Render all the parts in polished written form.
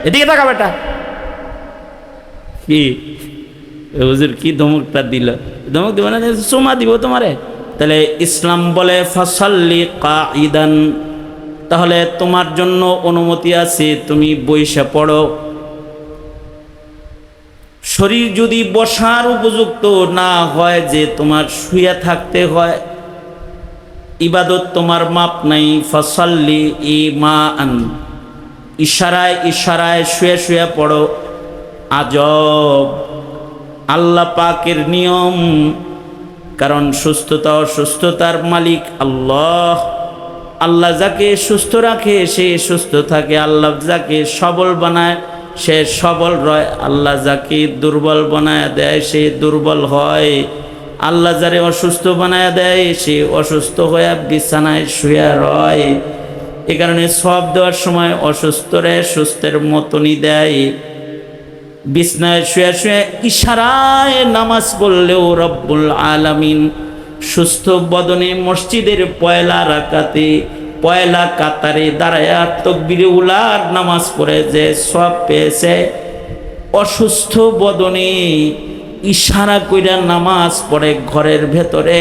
এদিকে তাকা বেটা। কি হুজুর কি ধমকটা দিল? ধমক দিব না, চুমা দিব তোমারে। তাহলে ইসলাম বলে ফাসাল্লি কাইদান, তাহলে তোমার জন্য অনুমতি আছে তুমি বইসা পড়ো। শরীর যদি বসার উপযুক্ত না হয়, যে তোমার শুয়ে থাকতে হয়, ইবাদত তোমার মাপ নাই, ফাসাল্লি ইমান, ইশারায় ইশারায় শুয়ে শুয়ে পড়ো। আজব আল্লাহ পাকের নিয়ম, কারণ সুস্থতা অসুস্থতার মালিক আল্লাহ। আল্লাহ যাকে সুস্থ রাখে সে সুস্থ থাকে, আল্লাহ যাকে সবল বানায় সে সবল রয়, আল্লাহ যাকে দুর্বল বানায় দেয় সে দুর্বল হয়, আল্লাহ যারে অসুস্থ বানায় দেয় সে অসুস্থ হয়ে বিছানায় শুয়ে রয়। এ কারণে সব দেওয়ার সময় অসুস্থরে সুস্থের মতনই দেয়। বিছনায় শুয়ে শুয়ে ইশারায় নামাজ পড়লেও রব্বুল আলামিন সুস্থ বদনে মসজিদের পয়লা রাকাতে পয়লা কাতারে দাঁড়ায়া তাকবীরে উলার নামাজ পড়ে যে সব পেয়েছে, অসুস্থ বদনে ইশারা কইরা নামাজ পড়ে ঘরের ভেতরে,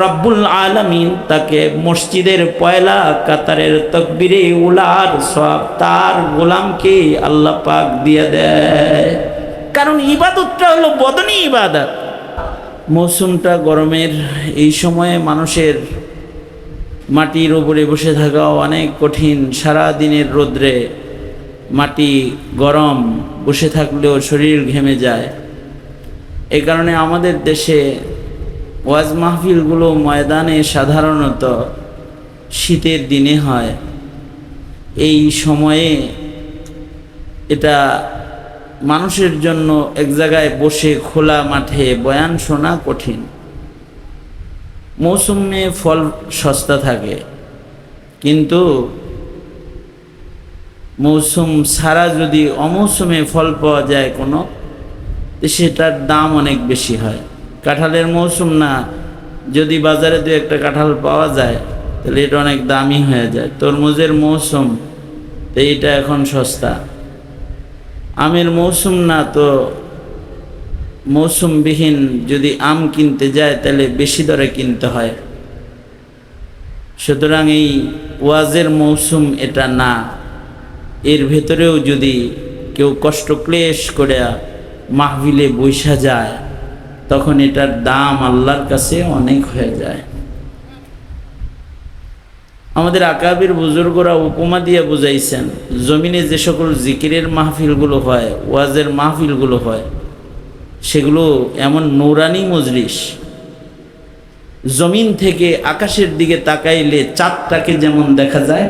রব্বুল আলামিন তাকে মসজিদের পয়লা কাতারের তাকবীরে উলার সব তার গোলামকে আল্লাহ পাক দিয়ে দেয়। কারণ ইবাদতটা হলো বদনী ইবাদত। মৌসুমটা গরমের, এই সময়ে মানুষের মাটির উপরে বসে থাকা অনেক কঠিন। সারা দিনের রোদ্রে মাটি গরম, বসে থাকলেও শরীর ঘেমে যায়। এই কারণে আমাদের দেশে ওয়াজ মাহফিলগুলো ময়দানে সাধারণত শীতের দিনে হয়। এই সময়ে এটা মানুষের জন্য এক জায়গায় বসে খোলা মাঠে বয়ান শোনা কঠিন। মৌসুমে ফল সস্তা থাকে, কিন্তু মৌসুম ছাড়া যদি অমৌসুমে ফল পাওয়া যায় কোনো, সেটার দাম অনেক বেশি হয়। কাঁঠালের মৌসুম না, যদি বাজারে দু একটা কাঁঠাল পাওয়া যায় তাহলে এটা অনেক দামি হয়ে যায়। তরমুজের মৌসুম, তো এটা এখন সস্তা। আমের মৌসুম না, তো মৌসুমবিহীন যদি আম কিনতে যায় তাহলে বেশি দরে কিনতে হয়। সুতরাং এই ওয়াজের মৌসুম এটা না। এর ভেতরেও যদি কেউ কষ্ট ক্লেশ করে মাহফিলে বৈশা যায়, তখন এটার দাম আল্লাহর কাছে অনেক হয়ে যায়। আমাদের আকাবির বুজুর্গরা উপমা দিয়ে বুঝাইছেন, জমিনে যে সকল জিকিরের মাহফিলগুলো হয়, ওয়াজের মাহফিলগুলো হয়, সেগুলো এমন নূরানি মজলিস। জমিন থেকে আকাশের দিকে তাকাইলে চাঁদটাকে যেমন দেখা যায়,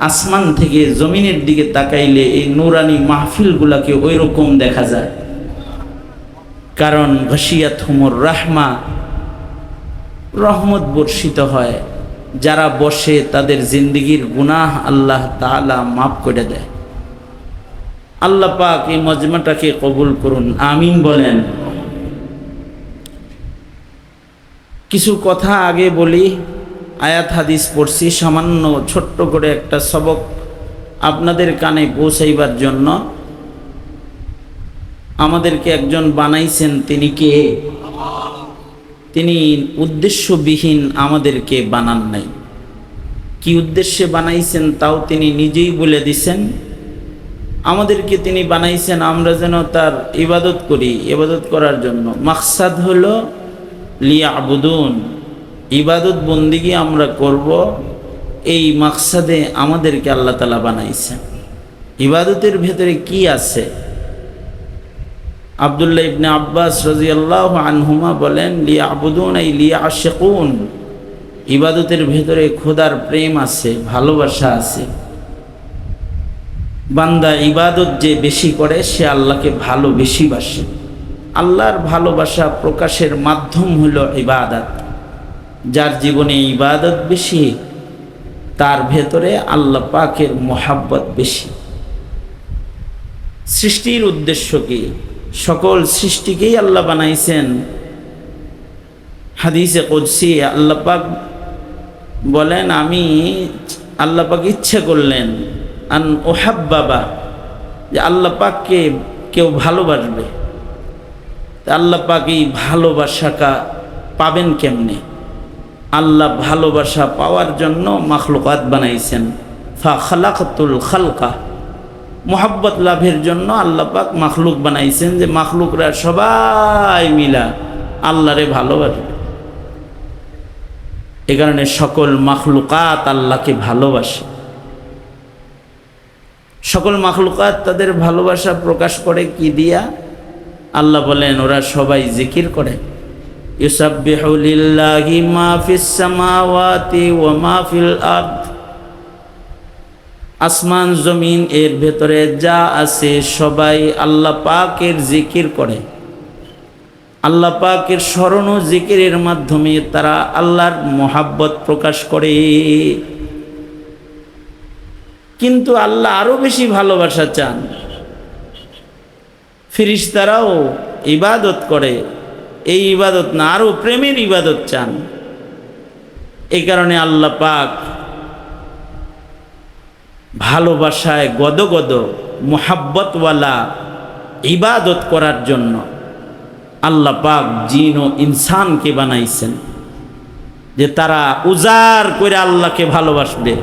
আসমান থেকে জমিনের দিকে তাকাইলে এই নূরানি মাহফিলগুলাকে ওই রকম দেখা যায়। কারণ ঘাসিয়াতহুমুর রাহমা, রহমত বর্ষিত হয়। যারা বসে তাদের জিন্দেগির গুনাহ আল্লাহ তাআলা মাফ করে দেয়। আল্লাহ পাক এই মজমাটাকে কবুল করুন, আমিন বলেন। কিছু কথা আগে বলি, আয়াত হাদিস পড়ছি, সামান্য ছোট্ট করে একটা সবক আপনাদের কানে পৌঁছাইবার জন্য। আমাদেরকে একজন বানাইছেন, তিনি কে? তিনি উদ্দেশ্যবিহীন আমাদেরকে বানান নাই। কি উদ্দেশ্যে বানাইছেন তাও তিনি নিজেই বলে দিছেন। আমাদেরকে তিনি বানাইছেন আমরা যেন তার ইবাদত করি, ইবাদত করার জন্য। মাকসাদ হলো লিয়াবুদুন, ইবাদত বন্দিগি আমরা করব, এই মাকসাদে আমাদেরকে আল্লাহ তাআলা বানাইছেন। ইবাদতের ভেতরে কি আছে? আব্দুল্লাহ ইবনে আব্বাস রাদিয়াল্লাহু আনহুমা বলেন, লিয়াবুদুন আই লিয়াশিকুন, ইবাদতের ভেতরে খোদার প্রেম আছে, ভালোবাসা আছে। বান্দা ইবাদত যে বেশি করে সে আল্লাহকে ভালো বেশি বাসে। আল্লাহর ভালোবাসা প্রকাশের মাধ্যম হলো ইবাদত। যার জীবনে ইবাদত বেশি, তার ভেতরে আল্লাহ পাকের মোহাব্বত বেশি। সৃষ্টির উদ্দেশ্য কি? সকল সৃষ্টিকেই আল্লাহ বানাইছেন। হাদিসে কুদসি আল্লাহ পাক বলেন, আমি আল্লাহ পাক ইচ্ছে করলেন আন উহাব্বাবা যে আল্লাহ পাককে কেউ ভালোবাসবে, আল্লাহ পাক এই ভালোবাসাটা পাবেন কেমনে? আল্লাহ ভালোবাসা পাওয়ার জন্য মাখলুকাত বানাইছেন। ফা খালাকাতুল খালকা, মোহাব্বত লাভের জন্য আল্লাহ পাক মাখলুক বানাইছেন, যে মাখলুকরা সবাই মিলা আল্লাহরে ভালোবাসবে। এ কারণে সকল মাখলুকাত আল্লাহকে ভালোবাসে। সকল মাখলুকাত তাদের ভালোবাসা প্রকাশ করে কি দিয়া? আল্লাহ বলেন ওরা সবাই জিকির করে। ইউসাব্বিহু লিল্লাহি মা ফিস সামাওয়াতি ওয়া মা ফিল আরদ, আসমান জমিন এর ভেতরে যা আছে সবাই আল্লাহ পাকের জিকির করে। আল্লাহ পাকের স্মরণ ও জিকিরের মাধ্যমে তারা আল্লাহর মোহাব্বত প্রকাশ করে। কিন্তু আল্লাহ আরো বেশি ভালোবাসা চান। ফেরেশতারাও ইবাদত করে, এই ইবাদত না, আরো প্রেমের ইবাদত চান। এই কারণে আল্লাহ পাক ভালোবাসায় গদগদ মোহাব্বতওয়ালা ইবাদত করার জন্য আল্লাহ পাক জিন ও ইনসানকে বানাইছেন, যে তারা উজাড় করে আল্লাহকে ভালোবাসবে।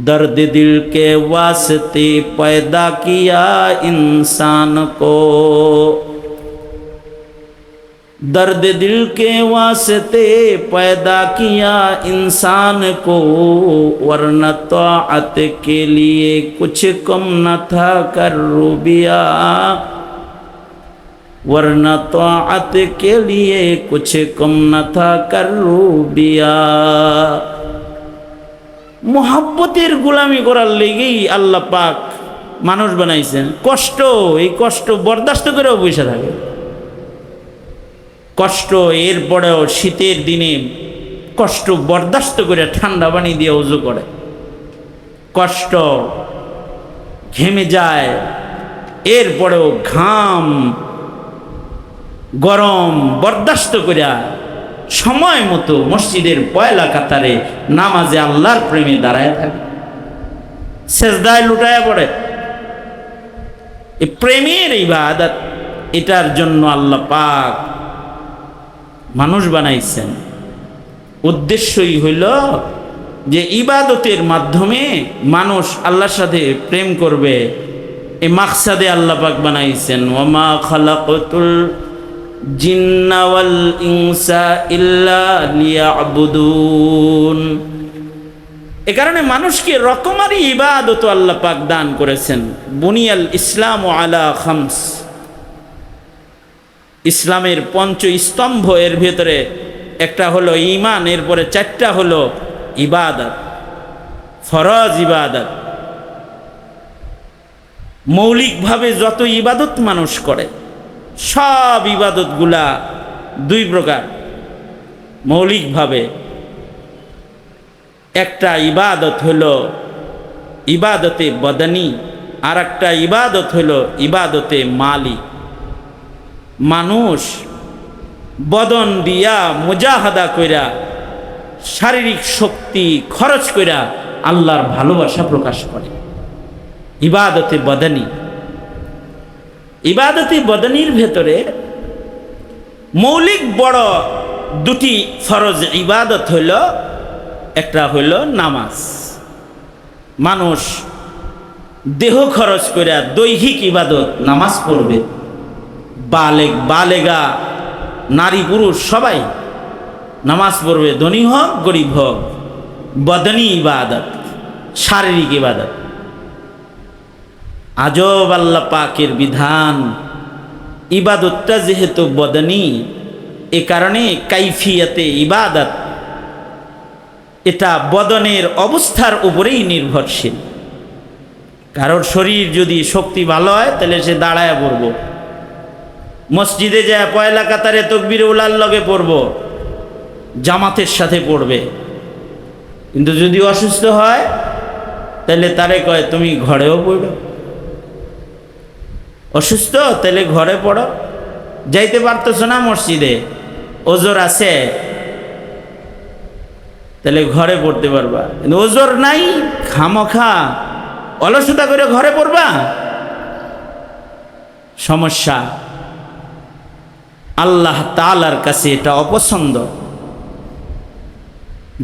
दर्द दिल के वास्ते पैदा किया इंसान को, दर्द दिल के वास्ते पैदा किया इंसान को, वरना तौअत के लिए कुछ कम न था कर्रुबिया, वरना तौअत के लिए कुछ कम न था कर्रुबिया। মোহাব্বতের গোলামি করার লেগেই আল্লাহ পাক মানুষ বানাইছেন। কষ্ট, এই কষ্ট বরদাস্ত করেও বসে থাকে। কষ্ট, এরপরেও শীতের দিনে কষ্ট বরদাস্ত করে ঠান্ডা পানি দিয়ে ওযু করে। কষ্ট, ঘেমে যায়, এরপরেও ঘাম গরম বরদাস্ত করে সময় মতো মসজিদের পয়লা কাতারে নামাজে আল্লাহর প্রেমে দাঁড়ায় থাকে, সেজদায় লুটায়া পড়ে। এই প্রেমের ইবাদত, এটার জন্য আল্লাহ পাক মানুষ বানাইছেন। উদ্দেশ্যই হইল যে ইবাদতের মাধ্যমে মানুষ আল্লাহর সাথে প্রেম করবে। এই মাকসাদে আল্লাহ পাক বানাইছেন। ওয়ামা খালাকাতুল জিন্না ওয়াল ইনসা ইল্লা লিয়াবুদুন। এ কারণে মানুষকে রকমারি ইবাদত আল্লাহ পাক দান করেছেন। বুনিয়াল ইসলাম আলা খামস, ইসলামের পঞ্চ স্তম্ভ, এর ভেতরে একটা হলো ঈমান, এরপরে চারটা হলো ইবাদত, ফরজ ইবাদত। মৌলিকভাবে যত ইবাদত মানুষ করে, সব ইবাদতগুলা দুই প্রকার। মৌলিকভাবে একটা ইবাদত হলো ইবাদতে বদনী, আর একটা ইবাদত হলো ইবাদতে মালি। মানুষ বদন দিয়া মুজাহাদা কইরা, শারীরিক শক্তি খরচ কইরা আল্লাহর ভালোবাসা প্রকাশ করে, ইবাদতে বদনী। ইবাদতে বদনীর ভেতরে মৌলিক বড় দুটি ফরজ ইবাদত হইল, একটা হইল নামাজ। মানুষ দেহ খরচ করে দৈহিক ইবাদত নামাজ পড়বে। বালেগ বালেগা নারী পুরুষ সবাই নামাজ পড়বে, ধনী হোক গরিব হোক। বদনী ইবাদত, শারীরিক ইবাদত। আজব আল্লাহ পাকের বিধান। ইবাদতটা যেহেতু বদনী, এ কারণে কাইফিয়াতে ইবাদত এটা বদনের অবস্থার উপরেই নির্ভরশীল। কারোর শরীর যদি শক্তি ভালো হয় তাহলে সে দাঁড়ায় পড়ব, মসজিদে যায় পয়লা কাতারে তাকবীরে উলার লগে পড়ব, জামাতের সাথে পড়বে। কিন্তু যদি অসুস্থ হয় তাহলে তারে কয় তুমি ঘরেও পড়ো। অসুস্থ তাহলে ঘরে পড়ো, যাইতে পারতেছো না মসজিদে, ওজোর আছে তাহলে ঘরে পড়তে পারবা। কিন্তু ওজোর নাই, খামোখা অলসতা করে ঘরে পড়বা, সমস্যা। আল্লাহ তাআলার কাছে এটা অপছন্দ।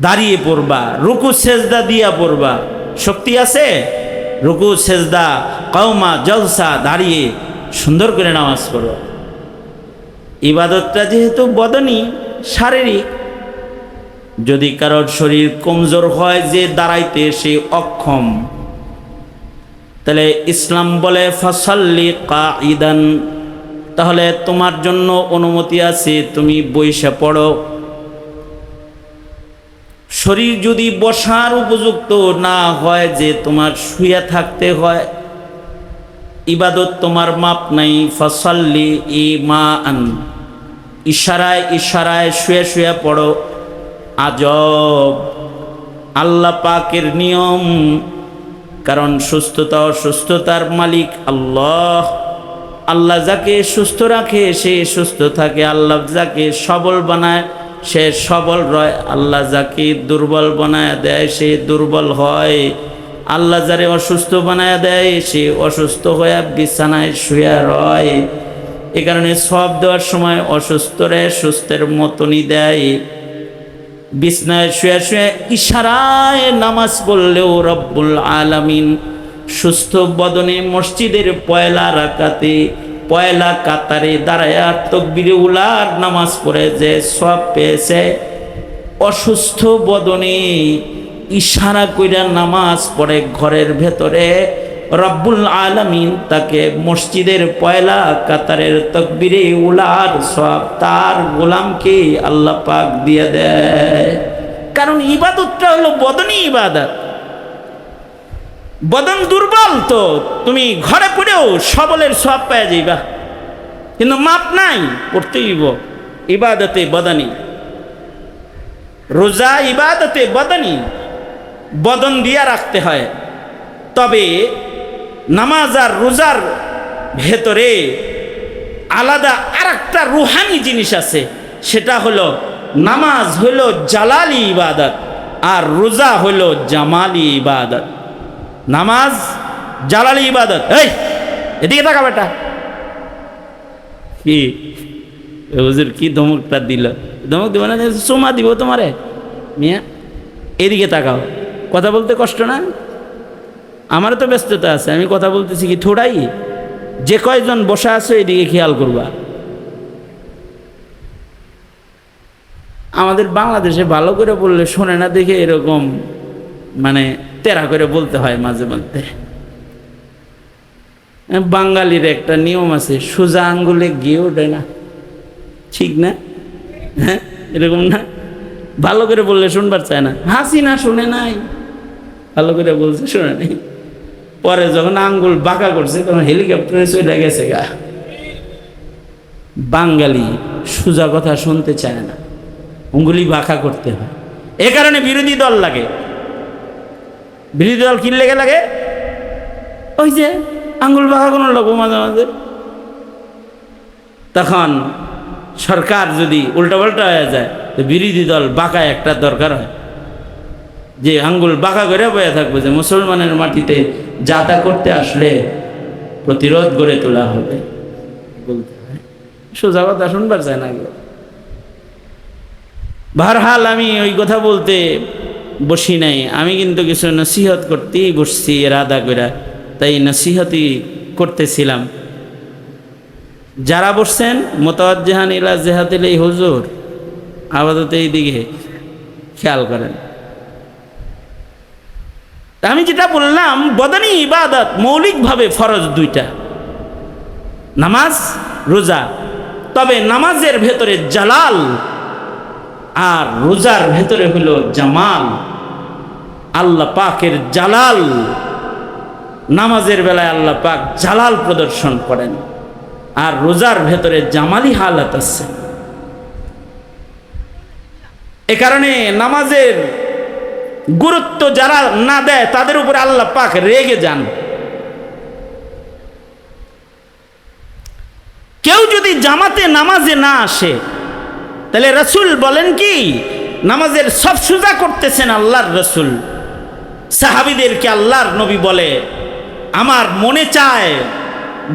দাঁড়িয়ে পড়বা, রুকু সেজদা দিয়া পড়বা। শক্তি আছে? রুকু সেজদা কওমা জলসা দাঁড়িয়ে সুন্দর করে নামাজ পড়ো। ইবাদতটা যেহেতু বদনী, শারীরিক, যদি কারোর শরীর কমজোর হয় যে দাঁড়াইতে সে অক্ষম, তাহলে ইসলাম বলে ফাসাল্লি কাঈদান, তাহলে তোমার জন্য অনুমতি আছে তুমি বইসা পড়ো। শরীর যদি বসার উপযুক্ত না হয় যে তোমার শুয়ে থাকতে হয়, ইবাদত তোমার মাপ নাই, ফাসাল্লি ইমান, ইশারায় ইশারায় শুয়ে শুয়ে পড়ো। আজব আল্লাহ পাকের নিয়ম, কারণ সুস্থতা অসুস্থতার মালিক আল্লাহ। আল্লাহ যাকে সুস্থ রাখে সে সুস্থ থাকে, আল্লাহ যাকে সবল বানায় সে সবল রয়, আল্লাহ যাকে দুর্বল বানায় দেয় সে দুর্বল হয়, আল্লাহ যারে অসুস্থ বানায় দেয় সে অসুস্থ হয়ে বিছানায় শুয়ে রয়। এ কারণে সব দেওয়ার সময় অসুস্থরে সুস্থের মতনই দেয়। বিছানায় শুয়ে শুয়ে ইশারায় নামাজ পড়লেও রব্বুল আলামিন সুস্থ বদনে মসজিদের পয়লা রাকাতে পয়লা কাতারে দাঁড়ায়া তাকবীরে উলার নামাজ পড়ে যে সওয়াব পেয়েছে, অসুস্থ বদনে ইশারা কইরা নামাজ পড়ে ঘরের ভেতরে, রব্বুল আলামিন তাকে মসজিদের পয়লা কাতারের তাকবীরে উলার সওয়াব তার গোলামকে আল্লাহ পাক দিয়ে দেয়। কারণ ইবাদতটা হলো বদনী ইবাদত। বদন দুর্বল তো তুমি ঘরে পড়েও সবলের সওয়াব পেয়ে যাইবা, কিন্তু মাপ নাই, পড়তেই হইব। ইবাদতে বদনী, রোজা ইবাদতে বদনী, বদন দিয়া রাখতে হয়। তবে নামাজ আর রোজার ভেতরে আলাদা আরেকটা রুহানি জিনিস আছে, সেটা হলো নামাজ হলো জালালি ইবাদত আর রোজা হলো জামালি ইবাদত। নামাজ জালালি ইবাদত। এই এদিকে তাকা বেটা, কি হুজুর কি ধমকটা দিল? ধমক দিব না, চুমা দিব তোমারে মিয়া। এদিকে তাকাও, কথা বলতে কষ্ট না? আমারও তো ব্যস্ততা আছে, আমি কথা বলতেছি কি থোড়াই? যে কয়জন বসা আছে এদিকে খেয়াল করবা। আমাদের বাংলাদেশে ভালো করে বললে শোনে না দেখে এরকম মানে তেরা করে বলতে হয় মাঝে মধ্যে। বাঙালির একটা নিয়ম আছে, সোজা আঙ্গুলে গিয়ে ওঠে না, ঠিক না? হ্যাঁ, এরকম না? ভালো করে বললে শুনবার চায় না। হাসি না শুনে নাই, ভালো করে বলছে শুনে নাই, পরে যখন আঙ্গুল বাঁকা করছে তখন হেলিকপ্টারে চলে গেছে গা। বাঙালি সোজা কথা শুনতে চায় না, আঙ্গুলি বাঁকা করতে হয়। এ কারণে বিরোধী দল লাগে। বিরোধী দল কি লেগে লাগে? ওই যে আঙ্গুল বাঁকা কোনো লোক মাঝে মাঝে, তখন সরকার যদি উল্টাপাল্টা হয়ে যায় তো বিরোধী দল বাঁকা একটা দরকার হয়, যে আঙ্গুল বাঁকা করে বয়ে থাকবে, যে মুসলমানের মাটিতে যাতা করতে আসলে প্রতিরোধ গড়ে তোলা হবে, বলতে হয়। সোজা কথা শুনবার চায় না কেউ। বারহাল আমি ওই কথা বলতে বসি নাই, আমি কিন্তু কিছু নসিহত করতেই বসছি রাদা করে, তাই নসিহতই করতেছিলাম। যারা বসছেন মোতাওয়াজ্জিহান ইলা জিহাতিল হুজুর, আপাতত এই দিকে খেয়াল করেন। আমি যেটা বললাম, বদনী ইবাদত মৌলিকভাবে ফরজ দুইটা, নামাজ রোজা। তবে নামাজের ভেতরে জালাল আর রোজার ভেতরে হলো জামাল। আল্লাহ পাকের জালাল, নামাজের বেলায় আল্লাহ পাক জালাল প্রদর্শন করেন, আর রোজার ভেতরে জামালি হালাত আছে। এ কারণে নামাজের গুরুত্ব যারা না দেয় তাদের উপরে আল্লাহ পাক রেগে যান। কেউ যদি জামাতে নামাজে না আসে, তাহলে রসুল বলেন কি, নামাজের সব সুজা করতেছেন আল্লাহর রসুল। সাহাবীদেরকে আল্লাহর নবী বলে, আমার মনে চায়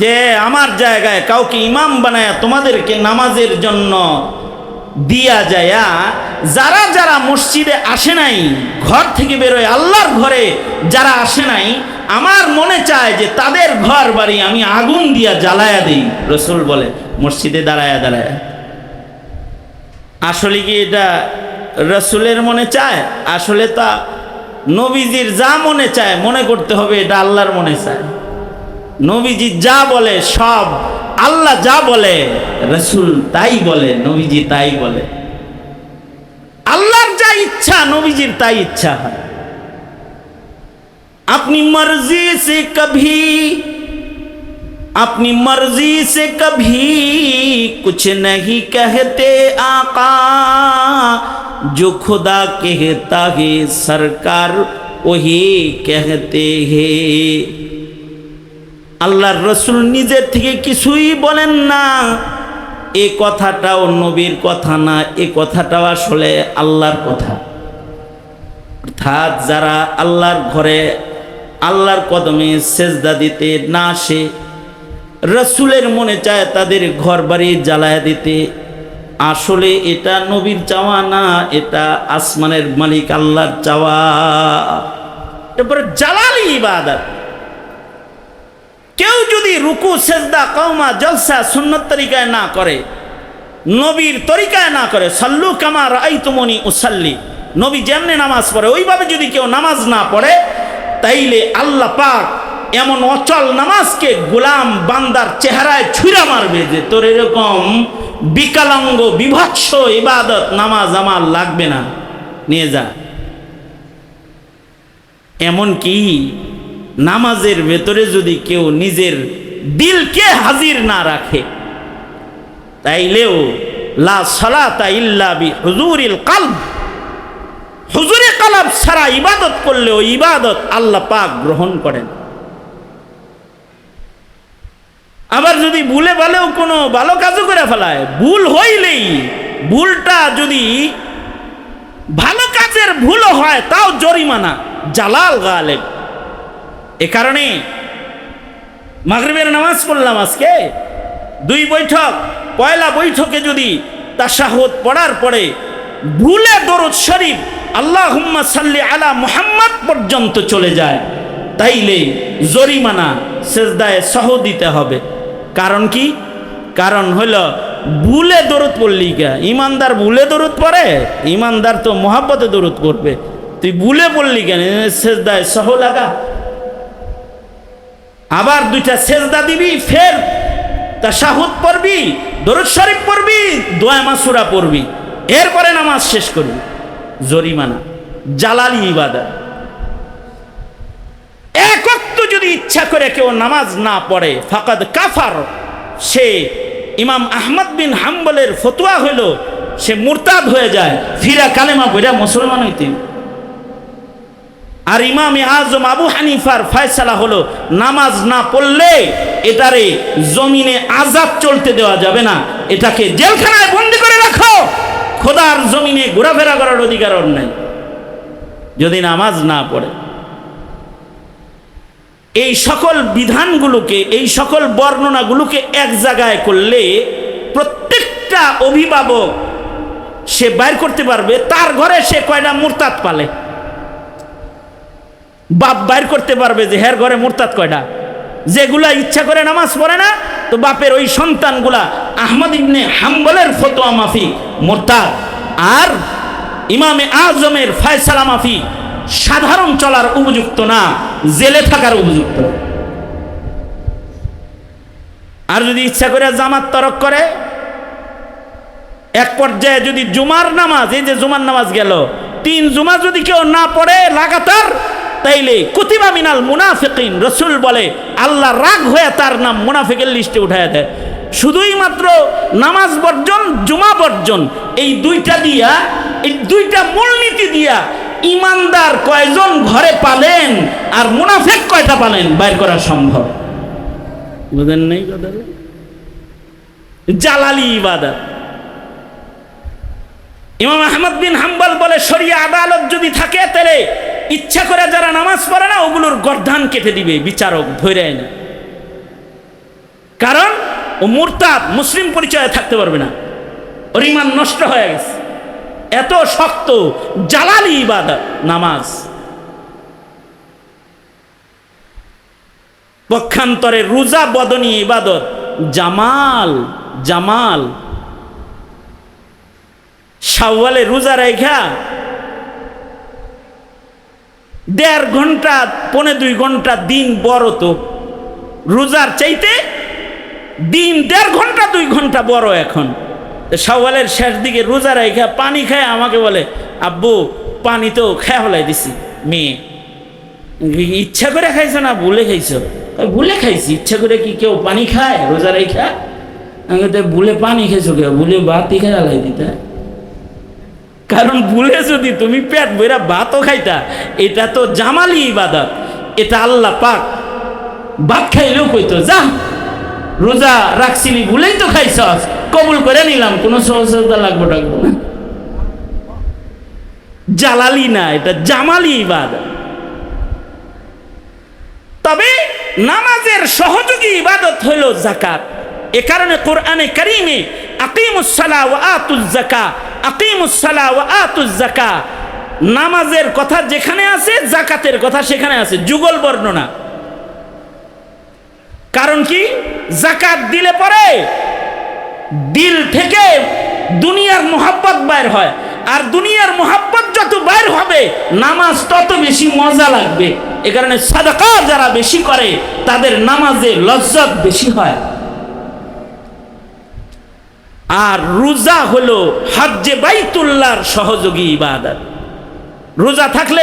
যে আমার জায়গায় কাউকে ইমাম বানায়া তোমাদেরকে নামাজের জন্য দিয়া যায়া যারা যারা মসজিদে আসে নাই, ঘর থেকে বেরোয় আল্লাহর ঘরে যারা আসে নাই, আমার মনে চায় যে তাদের ঘর বাড়ি আমি আগুন দিয়া জ্বালায়া দিই। রাসূল বলে মসজিদে দাঁড়ায়া দাঁড়ায়া। আসলে কি এটা রাসূলের মনে চায়? আসলে তা নবীজির যা মনে চায় মনে করতে হবে এটা আল্লাহর মনে চায়। নবীজি যা বলে সব, আল্লাহ যা বলে রাসূল তাই বলে, নবীজি তাই বলে। আল্লাহর যা ইচ্ছা নবীজির তাই ইচ্ছা হয়। अपनी मर्जी से कभी कुछ नहीं कहते आका, जो खुदा कहता है सरकार वही कहते हैं। আল্লাহর রাসূল নিজের থেকে কিছুই বলেন না। এই কথাটাও নবীর কথা না, এই কথাটাও আসলে আল্লাহর কথা। অর্থাৎ যারা আল্লাহর ঘরে আল্লাহর কদমে সেজদা দিতে না আসে, রাসূলের মনে চায় তাদের ঘর বাড়ি জ্বালায়া দিতে। আসলে এটা নবীর চাওয়া না, এটা আসমানের মালিক আল্লাহর চাওয়া। এরপরে জালালি ইবাদত। কেউ যদি রুকু সেজদা কওমা জলসা সুন্নত তরিকায় না করে, নবীর তরিকায় না করে, সাল্লু কামা রাআইতুমুনি উসাল্লি, নবী যেমনি নামাজ পড়ে ওইভাবে যদি কেউ নামাজ না পড়ে, তাইলে আল্লাহ পাক এমন অচল নামাজকে গোলাম বান্দার চেহারায় ছুঁড়া মারবে যে তোর এরকম বিকলাঙ্গ বিভৎস ইবাদত নামাজ আমার লাগবে না, নিয়ে যা। এমন কি নামাজের ভেতরে যদি কেউ নিজের দিলকে হাজির না রাখে, তাইলেও লা সালাতা ইল্লা বি হুজুরিল কলব, হুজুরে কলব ছাড়া ইবাদত করলে ওই ইবাদত আল্লাহ পাক গ্রহণ করেন। আবার যদি ভুলে ভালেও কোনো ভালো কাজও করে ফেলায়, ভুল হইলেই, ভুলটা যদি ভালো কাজের ভুলও হয় তাও জরিমানা, জালাল গালেব। এ কারণে মাগরিবের নামাজ পড়লাম আজকে 2 বৈঠক, পয়লা বৈঠকে যদি তাশাহুদ পড়ার পরে ভুলে দরুদ শরীফ আল্লাহুম্মা সাল্লি আলা মুহাম্মদ পর্যন্ত চলে যায়, তাইলে জরিমানা সেজদায়ে সাহু দিতে হবে। কারণ কি? কারণ হলো ভুলে দরুদ পড়লি কে? ইমানদার ভুলে দরুদ পড়ে? ইমানদার তো মোহাব্বতে দরুদ পড়বে। তুই ভুলে পড়লি কেন? সেজদায়ে সাহু লাগা। আবার 2টা সেজদা দিবি, ফের তাশাহুদ পড়বি, দরুদ শরীফ পড়বি, দোয়া মাসুরা পড়বি, এরপরে নামাজ শেষ করবি। জরিমানা, জালালি ইবাদত। এক ওয়াক্ত যদি ইচ্ছা করে কেউ নামাজ না পড়ে ফাকাদ কাফার, সে ইমাম আহমদ বিন হাম্বলের ফতোয়া হইল সে মুরতাদ হয়ে যায়, ফিরা কালেমা পড়া মুসলমান হইতে। আর ইমামে আজম আবু হানিফার ফয়সালা হলো নামাজ না পড়লে এটারে জমিনে আযাব চলতে দেওয়া যাবে না, এটাকে জেলখানায় বন্দী করে রাখো, খোদার জমিনে ঘোরাফেরা করার অধিকার ওর নাই যদি নামাজ না পড়ে। এই সকল বিধানগুলোকে, এই সকল বর্ণনাগুলোকে এক জায়গায় করলে প্রত্যেকটা অভিভাবক সে বাইর করতে পারবে তার ঘরে সে কয়টা মুরতাদ পালে। বাপ বাইর করতে পারবে যে হের ঘরে মুরতাদ কয়টা। যেগুলা ইচ্ছা করে নামাজ পড়ে না, তো বাপের ওই সন্তানগুলা আহমদ ইবনে হাম্বলের ফতোয়া মাফিক মুরতাদ, আর ইমামে আজমের ফয়সালা মাফিক সাধারণ চলার উপযুক্ত না, জেলে থাকার উপযুক্ত। আর যদি ইচ্ছা করে জামাত তরক করে, এক পর্যায়ে যদি জুমার নামাজ, এই যে জুমার নামাজ গেল, 3 জুমা যদি কেউ না পড়ে লাগাতার, তাইলে কুতিবা মিনাল মুনাফিকিন, রাসূল বলে আল্লাহ রাগ হয়ে তার নাম মুনাফিকের লিস্টে উঠায় দেয়। শুধুই মাত্র নামাজ বর্জন, জুমা বর্জন, এই 2টা দিয়া, এই 2টা মূলনীতি দিয়া ইমানদার কয়জন ঘরে পালেন আর মুনাফিক কয়টা পালেন বাইর করা সম্ভব। বুঝেন নাই কথা? জালালি ইবাদত। ইমাম আহমদ বিন হাম্বল বলে শরিয়া আদালত যদি থাকে তাহলে ইচ্ছা করে যারা নামাজ পড়ে না ওগুলোর গর্দান কেটে দিবে বিচারক, ধরে না। কারণ ও মুরতাদ, মুসলিম পরিচয়ে থাকতে পারবে না, ওর ঈমান নষ্ট হয়ে গেছে। এত শক্ত জালালি ইবাদত নামাজ। পক্ষান্তরে রোজা বদনী ইবাদত, জামাল জামাল। শাওয়ালে রোজা রেখা 1.5 ঘন্টা 1.25 ঘন্টা দিন বড়, তো রোজার চাইতে দিন 1.5 ঘন্টা 2 ঘন্টা বড়। এখন শাওয়ালের শেষ দিকে রোজা রেখা পানি খায়, আমাকে বলে আব্বু পানি তো খেয়ে ফেলাই দিছি। মেয়ে, ইচ্ছা করে খাইছো না ভুলে খাইছো? ভুলে খাইছি। ইচ্ছা করে কি কেউ পানি খায় রোজা রেখা? আমি তো ভুলে পানি খেয়েছো, কেউ ভুলে ভাতই খেয়ে আলাই দিতে। কারণ ভুলে যদি তুমি পেট ভরা ভাতও খাইতা, এটা তো জামালি ইবাদত, এটা আল্লাহ পাক ভাত খাইলেও কইতো যা রোজা রাখছিলি ভুলেই তো খাইছস, কবুল করে নিলাম, কোনো সহজতা লাগবো টাকবো না। জালালি না, এটা জামালি ইবাদত। তবে নামাজের সহযোগী ইবাদত হলো যাকাত। এ কারণে কোরআনে কারীমে আকিমুস সালাহ ওয়া আতুজ যাকাত, আকিমুস সালাহ ওয়া আতুজ যাকাত, নামাজের কথা যেখানে আছে যাকাতের কথা সেখানে আছে, যুগল বর্ণনা। কারণ কি? যাকাত দিলে পরে দিল থেকে দুনিয়ার মোহাব্বত বাইর হয়, আর দুনিয়ার মোহাব্বত যত বাইর হবে নামাজ তত বেশি মজা লাগবে। এ কারণে সাদাকা যারা বেশি করে তাদের নামাজে লজ্জত বেশি হয়। আর রোজা হলো হজ্জে বাইতুল্লাহর সহযোগী ইবাদত। রোজা থাকলে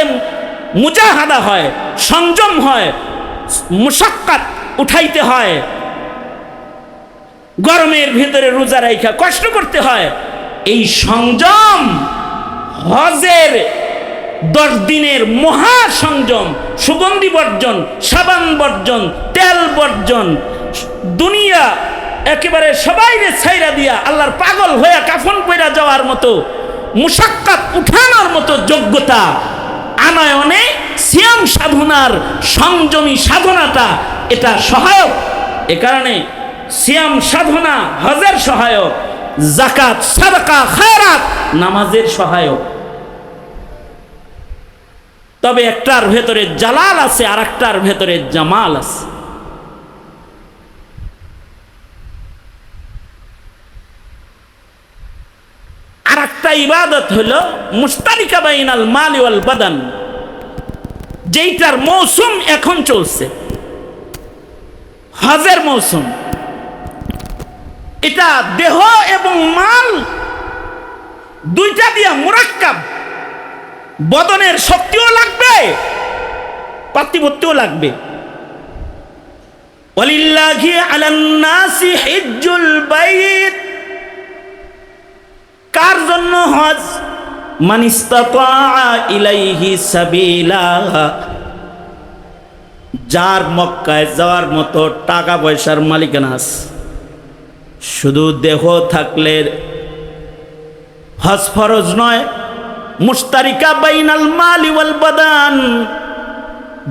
মুজাহাদা হয়, সংযম হয়, মুশাক্কাত উঠাইতে হয়, গরমের ভিতরে রোজা রাখা কষ্ট করতে হয়। এই সংযম হজের 10 দিনের মহা সংযম, সুগন্ধি বর্জন, সাবান বর্জন, তেল বর্জন, দুনিয়া একেবারে সবাইরে ছাইরা দিয়া আল্লাহর পাগল হয়ে কাফন পইরা যাওয়ার মতো মুশাক্কাত উঠানোর মতো যোগ্যতা আনয়নে সিয়াম সাধনার সংযমী সাধনাটা এটা সহায়ক। এ কারণে সিয়াম সাধনা হজের সহায়ক, যাকাত সাদাকা খায়রাত নামাজের সহায়ক। তবে একটার ভেতরে জালাল আছে আর একটার ভেতরে জামাল আছে। আর একটা ইবাদত হলো মুশতারিকা বাইনাল মাল ওয়াল বাদান, যেইটার মৌসুম এখন চলছে, হজের মৌসুম। এটা দেহ এবং মাল দুইটা দিয়া মুরাক্কাব, বদনের শক্তিও লাগবে, পাতিবত্যও লাগবে। ওয়ালিল্লাহি আলান নাসি হিজ্জুল বাইত, কার জন্য হজ? মান ইসতাতা ইলাইহি সাবিলা, যার মক্কায় যাওয়ার মতো টাকা পয়সার মালিকানা আছে। শুধু দেহ থাকলে হজ ফরজ নয়। মুশতারিকা বাইনাল মালি ওয়াল বাদান,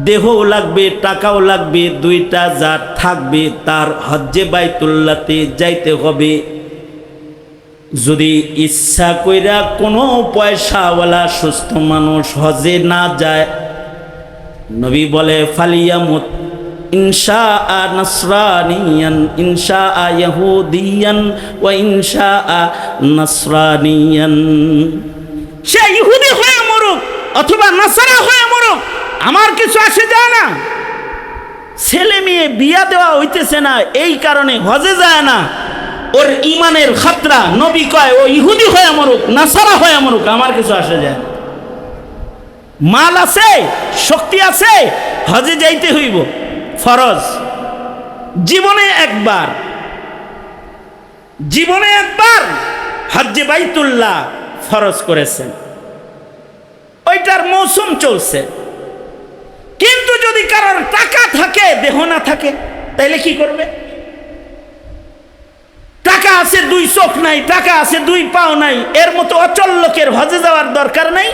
দেহও লাগবে টাকাও লাগবে, দুইটা যার থাকবে তার হজ্জে বাইতুল্লাহতে যাইতে হবে। যদি ইচ্ছা কইরা কোনো পয়সাওয়ালা সুস্থ মানুষ হজে না যায়, নবী বলে ফালিয়ামুত ইনশাআ নাসরানিয়ান ইনশাআ ইহুদিয়ান ওয়া ইনশাআ নাসরানিয়ান, সে ইহুদি হয়ে মরুক অথবা নাসারা হয়ে মরুক, আমার কিছু আসে যায় না। ছেলে মেয়ে বিয়া দেওয়া হইতেছে না, এই কারণে হজে যায় না, ওর ইমানের খাতরা। নবী কয় ও ইহুদি হয়ে মরুক নাসারা হয়ে মরুক, আমার কিছু আসে যায় না। মাল আছে, শক্তি আছে, হজে যাইতে হইব, ফরজ। জীবনে একবার হজ্জে বাইতুল্লাহ ফরজ করেছেন, ওইটার মৌসুম চলছে। কিন্তু যদি কারোর টাকা থাকে দেহ না থাকে তাইলে কি করবে? টাকা আছে 2 চোখ নাই, টাকা আছে 2 পাও নাই, এর মতো অচল লোকের হজে যাওয়ার দরকার নাই।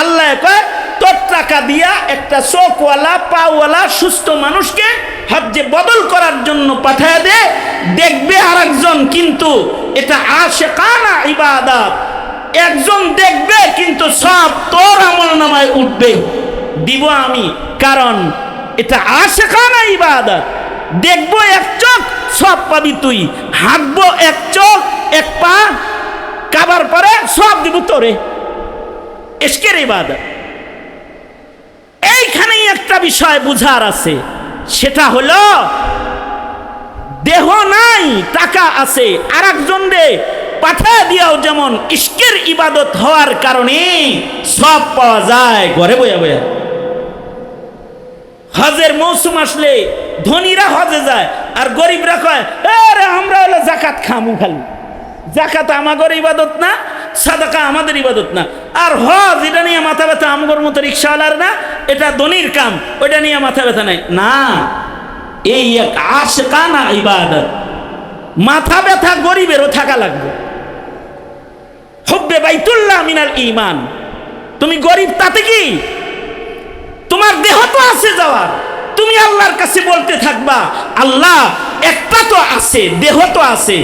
আল্লাহ কয় তোর টাকা দিয়া একটা চোখওয়ালা পাওয়ালা সুস্থ মানুষকে হজ্জে বদল করার জন্য পাঠায় দে, দেখবে আরেকজন, কিন্তু এটা আশিকানা ইবাদত। একজন দেখবে কিন্তু সব তোর আমলনামায় উঠবে, দিব আমি, কারণ এটা আশিকানা ইবাদত। দেখবো এক চোখ, সব পাবি তুই। হাঁটবো এক চোখ এক পা, কাবার পরে সব দিব তোরে। ইশকের ইবাদত। এইখানেই একটা বিষয় বুঝার আছে, সেটা হলো দেহ নাই টাকা আছে, আর একজন রে পাঠা দিয়াও যেমন ইশকের ইবাদত হওয়ার কারণে সব পাওয়া যায় ঘরে বয়া বয়া। হজের মৌসুম আসলে ধনীরা হজে যায়, আর গরিবরা কয় আরে আমরা হলো জাকাত খামু, খালি জাকাত আমাদের ইবাদত না, সাদাকা আমাদের ইবাদত না। আর হজ এটা নিয়ে মাথা ব্যথা আমগর মতো রিক্সাওয়ালার না, এটা ধনীর কাম, ওইটা নিয়ে মাথা ব্যথা নাই না। এই এক আশিকানা ইবাদত। মাথা ব্যথা গরিবেরও থাকা লাগবে। হুব্বে বাইতুল্লাহ মিনাল ঈমান। তুমি গরিব তাতে কি, তোমার দেহ তো আছে যাওয়ার, তুমি আল্লাহর কাছে বলতে থাকবা আল্লাহ একটা তো আছে, দেহ তো আছে,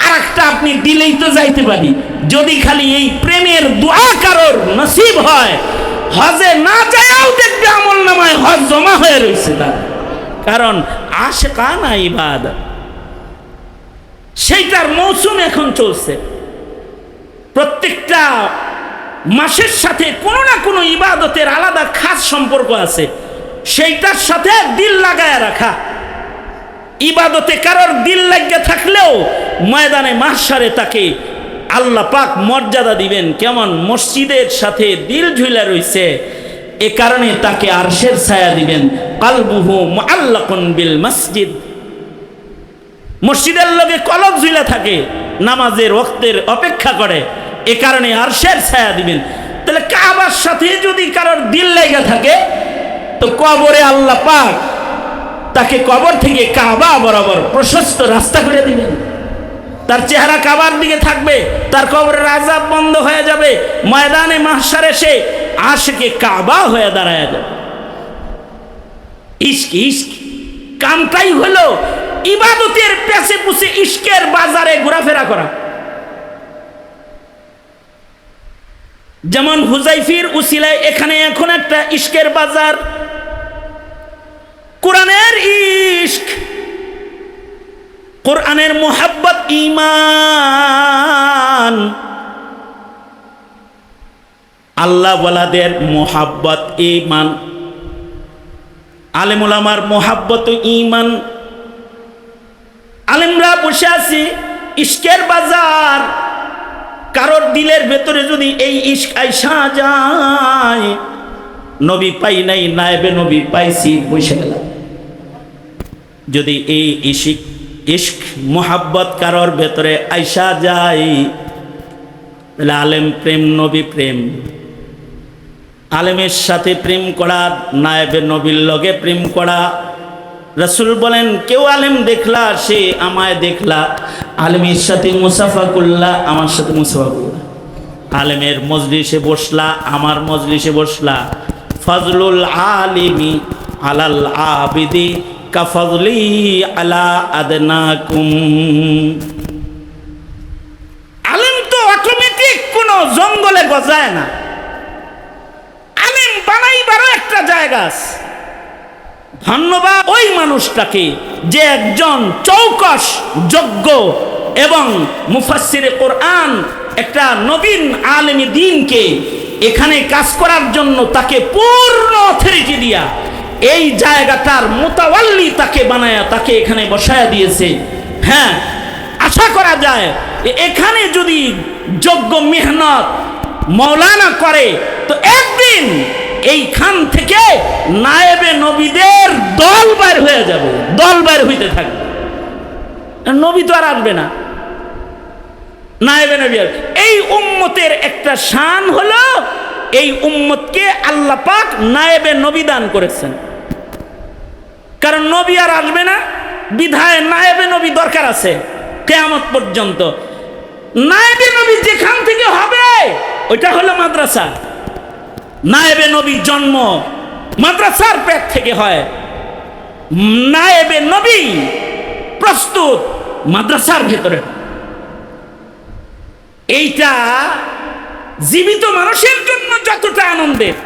আর একটা আপনি দিলেই তো যাইতে পারি। যদি খালি এই প্রেমের দোয়া কারোর নসিব হয়, হজে না যায়ও দেখবে আমল নামায় হজ জমা হয়ে রয়েছে তার, কারণ আশিকানা ইবাদত। সেইটার মৌসুম এখন চলছে। প্রত্যেকটা মাসের সাথে কোনো না কোনো ইবাদতের আলাদা খাস সম্পর্ক আছে, সেইটার সাথে দিল লাগায় রাখা। ইবাদতে কারোর দিল লাগিয়ে থাকলেও ময়দানে মাহশারে তাকে আল্লাহ পাক মর্যাদা দিবেন। কেমন? মসজিদের সাথে দিল ঝুলা রইছে, এ কারণে তাকে আরশের ছায়া দিবেন। কালবুহু মুআল্লাকুন বিল মসজিদ। মসজিদের লগে কলব ঝুলা থাকে, নামাজের ওয়াক্তের অপেক্ষা করে, এ কারণে আরশের ছায়া দিবেন। তাহলে কাবার সাথে যদি কারোর দিল লাগা থাকে, তো কবরে আল্লাহ পাক তাকে কবর থেকে কাবা বরাবর প্রশস্ত রাস্তা করে দিবেন। তার চেহারা কাবার দিকে থাকবে, তার কবরের আযাব বন্ধ হয়ে যাবে, ময়দানে মাহশারে সে আশিকে কাবা হয়ে দাঁড়ায় যাবে। ইশক ইশক কামটাই হলো ইবাদতের পেছে পুছে ইশকের বাজারে ঘোরাফেরা করা। যেমন হুজাইফির উসিলায় এখানে এখন একটা ইশকের বাজার, কোরআনের ইশক, কোরআনের মুহাব্বত ঈমান, আল্লাহ ওয়ালাদের মুহাব্বত ঈমান, আলেম উলামার মুহাব্বত ঈমান। আলেমরা বসে আছি ইশকের বাজার। কারোর দিলের ভেতরে যদি এই ইশক আইসা যায়, নবী পাই নাই, নায়েবে নবী পাইছি, বসে গেলাম। যদি এই ইশক মুহাব্বত কারোর ভেতরে আইসা যায়, তাহলে আলেম প্রেম, নবী প্রেম। আলেমের সাথে প্রেম করা, নায়েবে নবীর লগে প্রেম করা। রাসূল বলেন, কেউ আলেম দেখলা সে আমায় দেখলা, আলেমের সাথে মুসাফা করলা, আমার সাথে মুসাফা করলা। আলেমের মজলিসে বসলা, আমার মজলিসে বসলা। ফজলুল আলিমি আলাল আবিদি কাফজলি আলা আদনাকুম। আলেম তো অটোমেটিক কোনো জঙ্গলে গজায় না, আলেম বানাইবারও একটা জায়গা আছে। ধন্যবাদ ওই মানুষটাকে যে একজন চৌকস যোগ্য এবং মুফাসসিরে কোরআন, একটা নবীন আলেমী দ্বীনকে এখানে কাজ করার জন্য তাকে পূর্ণ অথরিটি দিয়া এই জায়গাটার মুতাওয়াল্লি তাকে বানায়া তাকে এখানে বসায়া দিয়েছে। হ্যাঁ, আশা করা যায় এখানে যদি যোগ্য মেহনত মৌলানা করে, তো একদিন এইখান থেকে নায়েবে নবীদের দল বাইর হয়ে যাবে, দল বাইর হইতে থাকবে। নবী তো আর আসবে না, নায়েবে নবী। এই উম্মতের একটা শান হলো এই উম্মতকে আল্লাহ পাক নায়েবে নবী দান করেছেন। কারণ নবী আর আসবে না, বিধায় নায়েবে নবী দরকার আছে কিয়ামত পর্যন্ত। নায়েবে নবী যেখান থেকে হবে ওইটা হলো মাদ্রাসা। নায়েবে নবীর জন্ম মাদ্রাসার পেট থেকে হয়, নায়েবে নবী প্রস্তুত মাদ্রাসার ভেতরে। এইটা জীবিত মানুষের জন্য যতটা আনন্দের,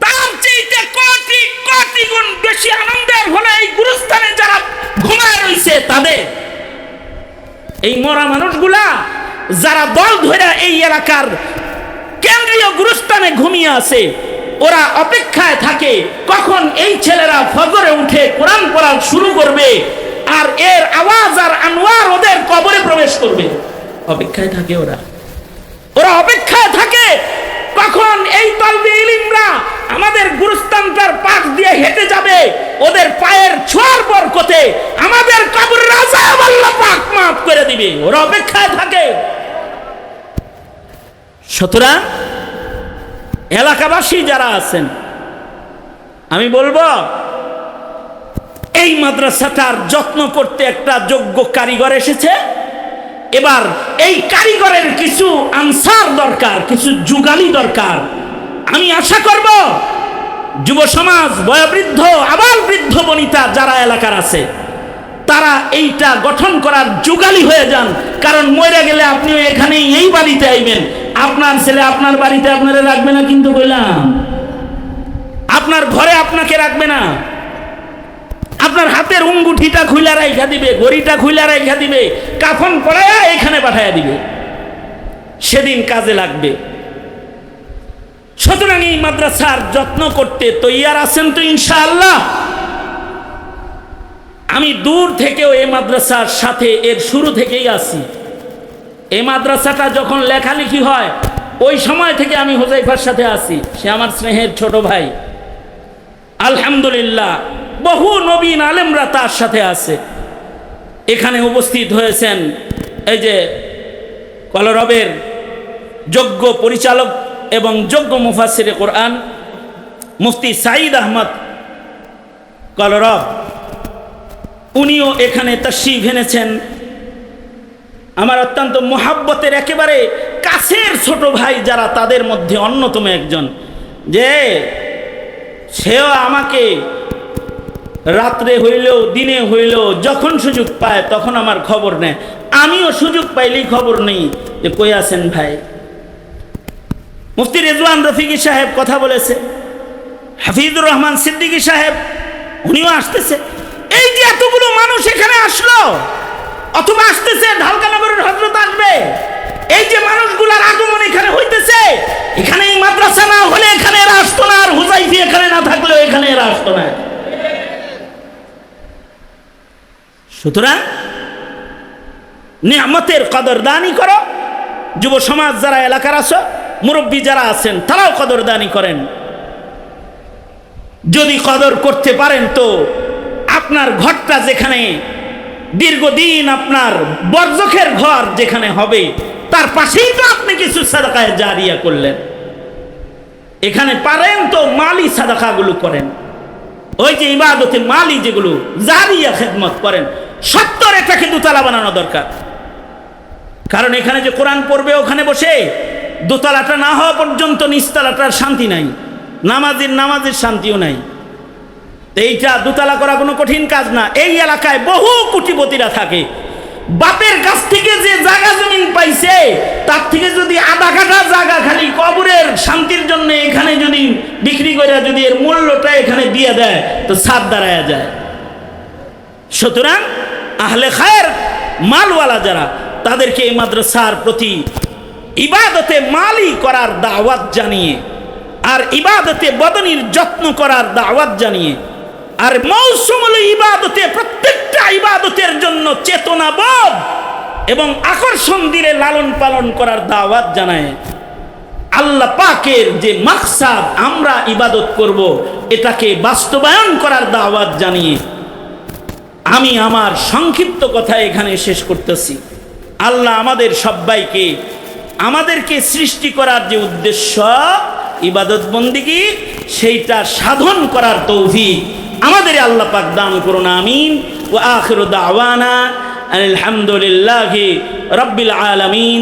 তার চেয়ে কোটি কোটি গুণ বেশি আনন্দের হলো এই গুরুস্থানে যারা ঘুমায় রয়েছে তাদের। এই মরা মানুষগুলা যারা দল ধরে এই এলাকার কেন্দ্রীয় গুরুস্থানে ঘুমিয়ে আছে, ওরা অপেক্ষায় থাকে কখন এই ছেলেরা ফজরে উঠে কোরআন পড়া শুরু করবে আর এর আওয়াজ আর আনোয়ার ওদের কবরে প্রবেশ করবে। অপেক্ষায় থাকে ওরা অপেক্ষায় থাকে কখন এই তলবে ইলিমরা আমাদের গুরুস্থানটার পাশ দিয়ে হেঁটে যাবে, ওদের পায়ের ছোঁয়ার বরকতে আমাদের কবরের আযাব আল্লাহ পাক মাফ করে দিবে। ওরা অপেক্ষায় থাকে। সুতরাং এলাকাবাসী যারা আছেন, আমি বলবো এই মাদ্রাসাটার যত্ন করতে একটা যোগ্য কারিগর এসেছে। এবার এই কারিগরের কিছু আনসার দরকার, কিছু যুগালি দরকার। আমি আশা করব যুব সমাজ, বয়োবৃদ্ধ, আবাল বৃদ্ধ বনিতা যারা এলাকার আছে তারা এইটা গঠন করার যুগালি হয়ে যান। কারণ মরে গেলে আপনিও এখানে এই বাড়িতে আইবেন, আপনার ছেলে আপনার বাড়িতে আপনারা রাখবে না, কিন্তু বললাম আপনার ঘরে আপনাকে রাখবে না। আপনার হাতের উঙ্গুঠিটা খুইলা রাইখা দিবে, ঘড়িটা খুইলা রাইখা দিবে, কাফন পরায়া এখানে পাঠাইয়া দিবে, সেদিন কাজে লাগবে। সুতরাং এই মাদ্রাসার যত্ন করতে তৈয়ার আছেন তো ইনশাআল্লাহ? আমি দূর থেকেও এই মাদ্রাসার সাথে এর শুরু থেকেই আছি। এই মাদ্রাসাটা যখন লেখালেখি হয় ওই সময় থেকে আমি হুযাইফার সাথে আছি। সে আমার স্নেহের ছোট ভাই। আলহামদুলিল্লাহ বহু নবীন আলেমরা তার সাথে আছে। এখানে উপস্থিত হয়েছেন এই যে কলরবের যোগ্য পরিচালক এবং যোগ্য মুফাসসিরে কোরআন মুফতি সাঈদ আহমদ কলরব, উনিও এখানে তাশরীফ এনেছেন। আমার অত্যন্ত মোহাব্বতের একেবারে কাছের ছোট ভাই যারা, তাদের মধ্যে অন্যতম একজন। যে সেও আমাকে রাত্রে হইলেও দিনে হইলেও যখন সুযোগ পায় তখন আমার খবর নেয়। আমিও সুযোগ পাইলেই খবর নেই যে কই আছেন ভাই। মুফতি রেজওয়ান রফিকি সাহেব কথা বলেছে, হাফিজুর রহমান সিদ্দিকী সাহেব উনিও আসতেছে। এই যে এতগুলো মানুষ এখানে আসলো অথবা আসতেছে, ঢালকানগরের হযরত আসবে, এই যে মানুষগুলার আগমন এখানে হইতেছে, এখানে এই মাদ্রাসা না হলে এখানে এরা আসতো না, আর হুযাইফি এখানে না থাকলেও এখানে এরা আসতো না। সুতরাং নিয়ামতের কদরদানি করো। যুব সমাজ যারা এলাকার আছো, মুরব্বী যারা আছেন তারাও কদরদানি করেন। যদি কদর করতে পারেন তো আপনার ঘরটা যেখানে দীর্ঘদিন আপনার বরজখের ঘর যেখানে হবে, তার পাশেই তো আপনি কিছু সাদাকায়ে জারিয়া করলেন। এখানে পারেন তো মালি সাদাকাগুলো করেন, ওই যে ইবাদতে মালি যেগুলো জারিয়া খেদমত করেন। 70 এটাকে দোতলা বানানো দরকার। কারণ এখানে যে কোরআন পড়বে ওখানে বসে দোতলাটা না হওয়া পর্যন্ত নিচতলাটার শান্তি নাই, নামাজের শান্তিও নাই। এইটা দোতলা করা কোনো কঠিন কাজ না। এই এলাকায় বহু কোটিপতিরা থাকে, বাপের কাছ থেকে যে জায়গা জমিন পাইছে তার থেকে যদি আধা কাঠা জায়গা খালি কবরের শান্তির জন্য এখানে যদি বিক্রি করে যদি এর মূল্যটা এখানে দিয়ে দেয় তো ছাদ দাঁড়ায়া যায়। সুতরাং আহলে খায়ের মালওয়ালা যারা, তাদেরকে এই মাদ্রাসার প্রতি ইবাদতে মালি করার দাওয়াত জানিয়ে, আর ইবাদতে বদনির যত্ন করার দাওয়াত জানিয়ে, আর মৌসুমুল ইবাদতে প্রত্যেকটা ইবাদতের জন্য চেতনাবোধ এবং আকর্ষণ দিয়ে লালন পালন করার দাওয়াত জানায়। আল্লাহ পাকের যে মাকসাদ আমরা ইবাদত করব, এটাকে বাস্তবায়ন করার দাওয়াত জানিয়ে আমি আমার সংক্ষিপ্ত কথা এখানে শেষ করতেছি। আল্লাহ আমাদের সবাইকে, আমাদেরকে সৃষ্টি করার যে উদ্দেশ্য ইবাদত বন্দিগি, সেইটা সাধন করার তৌফিক আমাদের আল্লাহ পাক দান করুন। আমিন। ওয়া আখিরু দাওয়ানা আলহামদুলিল্লাহি রাব্বিল আলামিন।